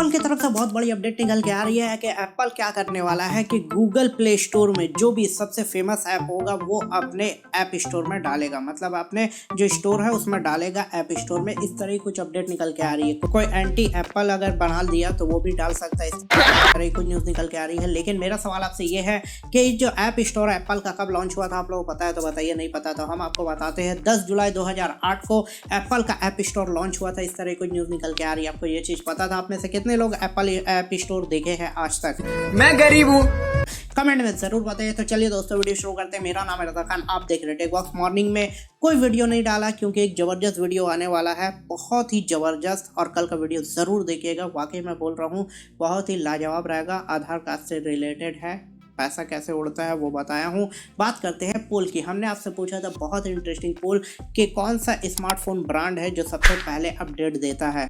Apple की तरफ से बहुत बड़ी अपडेट निकल के आ रही है कि एप्पल क्या करने वाला है कि गूगल प्ले स्टोर में जो भी सबसे फेमस ऐप होगा वो अपने ऐप स्टोर में डालेगा, मतलब अपने जो स्टोर है उसमें डालेगा ऐप स्टोर में। इस तरह की कुछ अपडेट निकल के आ रही है। कोई एंटी एप्पल अगर बना दिया तो वो भी डाल सकता है। इस तरह की कुछ न्यूज़ निकल के आ रही है। लेकिन मेरा सवाल आपसे ये है कि जो ऐप स्टोर एप्पल का कब लॉन्च हुआ था, आप लोगों को पता है तो बताइए, नहीं पता तो हम आपको बताते हैं। 10 जुलाई 2008 को एप्पल का ऐप स्टोर लॉन्च हुआ था। इस तरह की कुछ न्यूज़ निकल के आ रही है। आपको ये चीज़ पता था? आप में से कितने लोग एप्पल ऐप स्टोर देखे हैं आज तक? मैं गरीब हूँ, कमेंट में जरूर बताइए। तो चलिए दोस्तों वीडियो शुरू करते हैं। मेरा नाम है रज़ा खान, आप देख रहे हैं टेक बॉक्स। मॉर्निंग में कोई वीडियो नहीं डाला क्योंकि एक ज़बरदस्त वीडियो आने वाला है, बहुत ही ज़बरदस्त, और कल का वीडियो ज़रूर देखिएगा। वाकई मैं बोल रहा हूँ बहुत ही लाजवाब रहेगा। आधार कार्ड से रिलेटेड है, पैसा कैसे उड़ता है वो बताया हूँ। बात करते हैं पोल की। हमने आपसे पूछा था बहुत इंटरेस्टिंग पोल कि कौन सा स्मार्टफोन ब्रांड है जो सबसे पहले अपडेट देता है।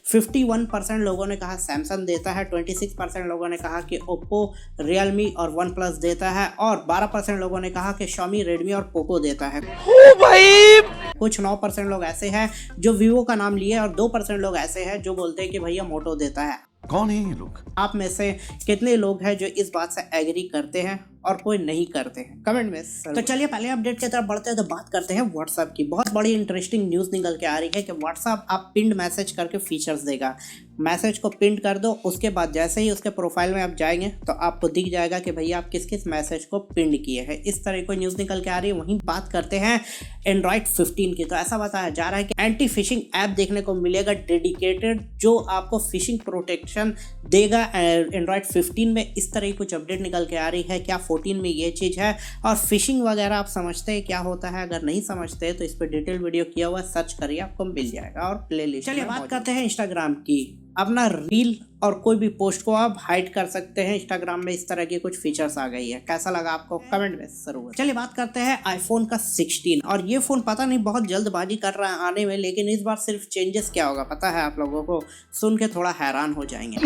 51% लोगों ने कहा सैमसंग देता है, 26% लोगों ने कहा कि ओप्पो, रियलमी और वन प्लस देता है, और 12% लोगों ने कहा कि शॉमी, रेडमी और पोको देता है। ओ भाई, कुछ 9% लोग ऐसे हैं जो वीवो का नाम लिए, और 2% लोग ऐसे हैं जो बोलते हैं कि भैया मोटो देता है। कौन है ये लोग? आप में से कितने लोग हैं जो इस बात से एग्री करते हैं और कोई नहीं करते हैं? कमेंट में। तो चलिए पहले अपडेट की तरफ बढ़ते हैं। तो बात करते हैं व्हाट्सएप की। बहुत बड़ी इंटरेस्टिंग न्यूज़ निकल के आ रही है कि व्हाट्सएप आप पिंड मैसेज करके फीचर्स देगा। मैसेज को पिंड कर दो, उसके बाद जैसे ही उसके प्रोफाइल में आप जाएंगे तो आपको दिख जाएगा कि भैया आप किस किस मैसेज को पिंड किए हैं। इस तरह की न्यूज़ निकल के आ रही है। वहीं बात करते हैं एंड्रॉइड 15 की। तो ऐसा बताया जा रहा है कि एंटी फिशिंग ऐप देखने को मिलेगा डेडिकेटेड, जो आपको फिशिंग प्रोटेक्शन देगा एंड्रॉइड 15 में। इस तरह की कुछ अपडेट निकल के आ रही है। क्या 14 में ये चीज़ है? और फिशिंग वगैरह आप समझते हैं क्या होता है? अगर नहीं समझते तो इस पर डिटेल वीडियो किया हुआ, सर्च करिए, आपको मिल जाएगा और प्ले लिस्ट। चलिए बात करते हैं इंस्टाग्राम की। अपना रील और कोई भी पोस्ट को आप हाइड कर सकते हैं इंस्टाग्राम में। इस तरह की कुछ फीचर्स आ गई है। कैसा लगा आपको? कमेंट में जरूर। चलिए बात करते हैं आईफोन का 16। और ये फोन पता नहीं बहुत जल्दबाजी कर रहा है आने में, लेकिन इस बार सिर्फ चेंजेस क्या होगा पता है आप लोगों को? सुन के थोड़ा हैरान हो जाएंगे।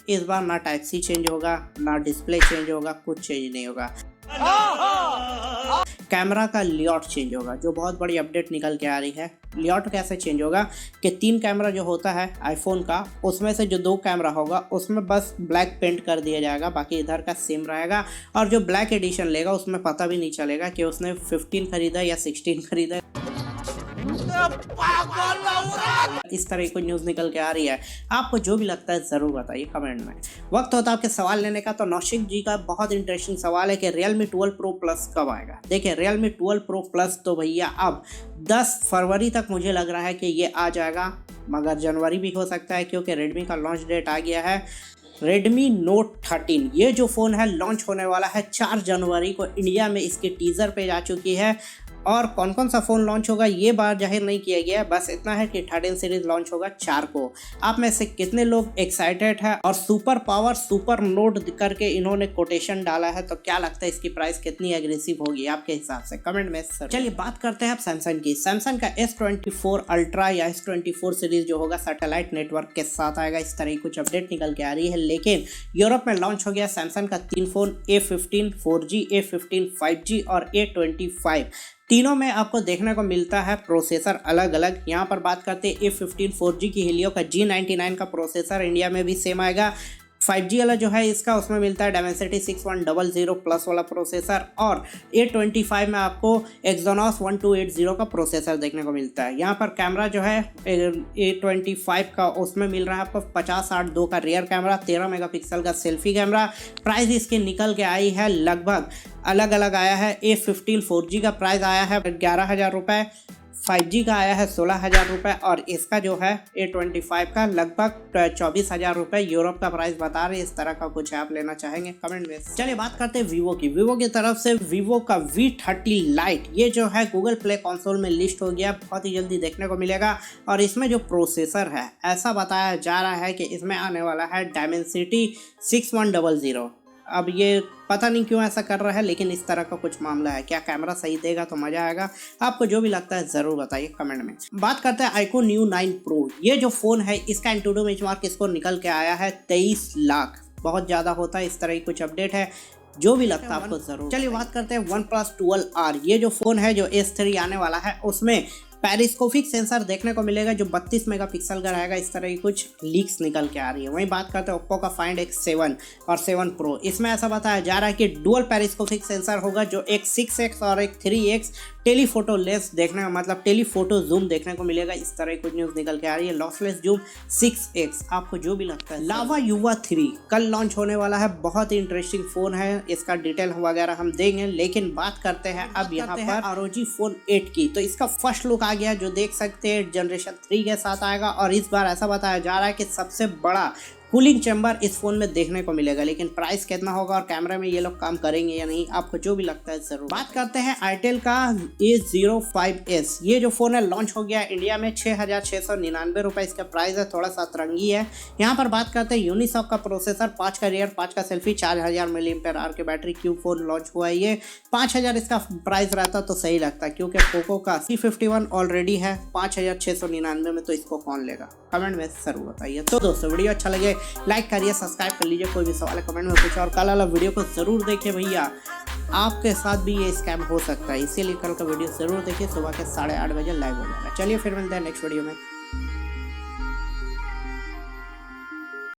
इस बार ना टाइप सी चेंज होगा, ना डिस्प्ले चेंज होगा, कुछ चेंज नहीं होगा। कैमरा का लेआउट चेंज होगा, जो बहुत बड़ी अपडेट निकल के आ रही है। लेआउट कैसे चेंज होगा कि 3 कैमरा जो होता है आईफोन का, उसमें से जो 2 कैमरा होगा उसमें बस ब्लैक पेंट कर दिया जाएगा, बाकी इधर का सेम रहेगा। और जो ब्लैक एडिशन लेगा उसमें पता भी नहीं चलेगा कि उसने 15 खरीदा या 16 खरीदा। इस तरह की न्यूज़ निकल के आ रही है। आपको जो भी लगता है ज़रूर बताइए कमेंट में। वक्त होता है आपके सवाल लेने का। तो नौशिक जी का बहुत इंटरेस्टिंग सवाल है कि Realme 12 Pro Plus कब आएगा। देखिए Realme 12 Pro Plus तो भैया अब 10 फरवरी तक मुझे लग रहा है कि ये आ जाएगा, मगर जनवरी भी हो सकता है क्योंकि Redmi का लॉन्च डेट आ गया है। Redmi Note 13 ये जो फ़ोन है लॉन्च होने वाला है 4 जनवरी को। इंडिया में इसकी टीज़र पेज आ चुकी है, और कौन कौन सा फ़ोन लॉन्च होगा ये बार जाहिर नहीं किया गया है। बस इतना है कि 13 सीरीज़ लॉन्च होगा 4 को। आप में से कितने लोग एक्साइटेड है? और सुपर पावर सुपर नोट करके इन्होंने कोटेशन डाला है, तो क्या लगता है इसकी प्राइस कितनी एग्रेसिव होगी आपके हिसाब से? कमेंट में सर। चलिए बात करते हैं अब सैमसंग की। सैमसंग का S24 अल्ट्रा या S24 सीरीज़ जो होगा सैटेलाइट नेटवर्क के साथ आएगा। इस तरह की कुछ अपडेट निकल के आ रही है। लेकिन यूरोप में लॉन्च हो गया सैमसंग का 3 phone, A15 4G, A15 5G और A25। तीनों में आपको देखने को मिलता है प्रोसेसर अलग अलग। यहाँ पर बात करते हैं A15 4G की। Helio का G99 का प्रोसेसर इंडिया में भी सेम आएगा। 5G वाला जो है इसका, उसमें मिलता है Dimensity 6100 प्लस वाला प्रोसेसर, और A25 में आपको Exynos 1280 का प्रोसेसर देखने को मिलता है। यहाँ पर कैमरा जो है A25 का, उसमें मिल रहा है आपको 50-8-2 का रियर कैमरा, 13 मेगापिक्सल का सेल्फी कैमरा। प्राइस इसकी निकल के आई है लगभग अलग अलग आया है। A15 4G का प्राइस आया है 11,000 रुपये, 5G का आया है 16,000 रुपये, और इसका जो है A25 का लगभग 24,000 रुपये यूरोप का प्राइस बता रहे। इस तरह का कुछ आप लेना चाहेंगे कमेंट में। चलिए बात करते हैं वीवो की। वीवो की तरफ से वीवो का V30 Lite ये जो है गूगल प्ले कंसोल में लिस्ट हो गया, बहुत ही जल्दी देखने को मिलेगा। और इसमें जो प्रोसेसर है ऐसा बताया जा रहा है कि इसमें आने वाला है Dimensity 6100। अब ये पता नहीं क्यों ऐसा कर रहा है, लेकिन इस तरह का कुछ मामला है। क्या कैमरा सही देगा तो मज़ा आएगा। आपको जो भी लगता है ज़रूर बताइए कमेंट में। बात करते हैं iQOO Neo 9 Pro। ये जो फ़ोन है इसका एंटुडो बेंचमार्क स्कोर निकल के आया है 23 लाख। बहुत ज़्यादा होता है। इस तरह की कुछ अपडेट है। जो भी लगता है आपको ज़रूर। चलिए बात करते हैं OnePlus 12R। ये जो फ़ोन है जो S3 आने वाला है, उसमें पेरिस्कोपिक सेंसर देखने को मिलेगा जो 32 मेगापिक्सल का रहेगा। इस तरह की कुछ लीक्स निकल के आ रही है। वहीं बात करते हैं ओप्पो का फाइंड X7 और 7 Pro। इसमें ऐसा बताया जा रहा है कि डुअल पेरिस्कोपिक सेंसर होगा जो एक 6x और एक 3x टेलीफोटो लेंस देखने का मतलब टेलीफोटो जूम देखने को मिलेगा। इस तरह की कुछ न्यूज़ निकल के आ रही है। लॉसलेस जूम 6x आपको जो भी लगता है। लावा युवा 3 कल लॉन्च होने वाला है। बहुत ही इंटरेस्टिंग फ़ोन है। इसका डिटेल वगैरह हम देंगे, लेकिन बात करते हैं अब यहाँ पर ROG Phone 8 की। तो इसका फर्स्ट लुक आ गया जो देख सकते हैं जनरेशन 3 के साथ आएगा और इस बार ऐसा बताया जा रहा है कि सबसे बड़ा कूलिंग चैम्बर इस फोन में देखने को मिलेगा। लेकिन प्राइस कितना होगा और कैमरा में ये लोग काम करेंगे या नहीं, आपको जो भी लगता है जरूर। बात करते हैं आईटेल का A05s। ये जो फोन है लॉन्च हो गया इंडिया में 6,699 रुपये इसका प्राइस है। थोड़ा सा अतरंगी है। यहाँ पर बात करते हैं यूनिसॉक का प्रोसेसर, 5 का रियर, 5 का सेल्फी, 4000 mAh के बैटरी। क्यों फोन लॉन्च हुआ है ये 5000 इसका प्राइस रहता तो सही लगता, क्योंकि पोको का C51 ऑलरेडी है 5,699 में, तो इसको कौन लेगा? कमेंट में जरूर बताइए। तो दोस्तों वीडियो अच्छा लगे लाइक करिए, सब्सक्राइब कर लीजिए। कोई भी सवाल है कमेंट में पूछे और कल वाला वीडियो को जरूर देखिए भैया, आपके साथ भी ये स्कैम हो सकता है। इसीलिए कल का वीडियो जरूर देखिए। सुबह के 8:30 बजे लाइव हो जाएगा। चलिए फिर मिलते हैं नेक्स्ट वीडियो में।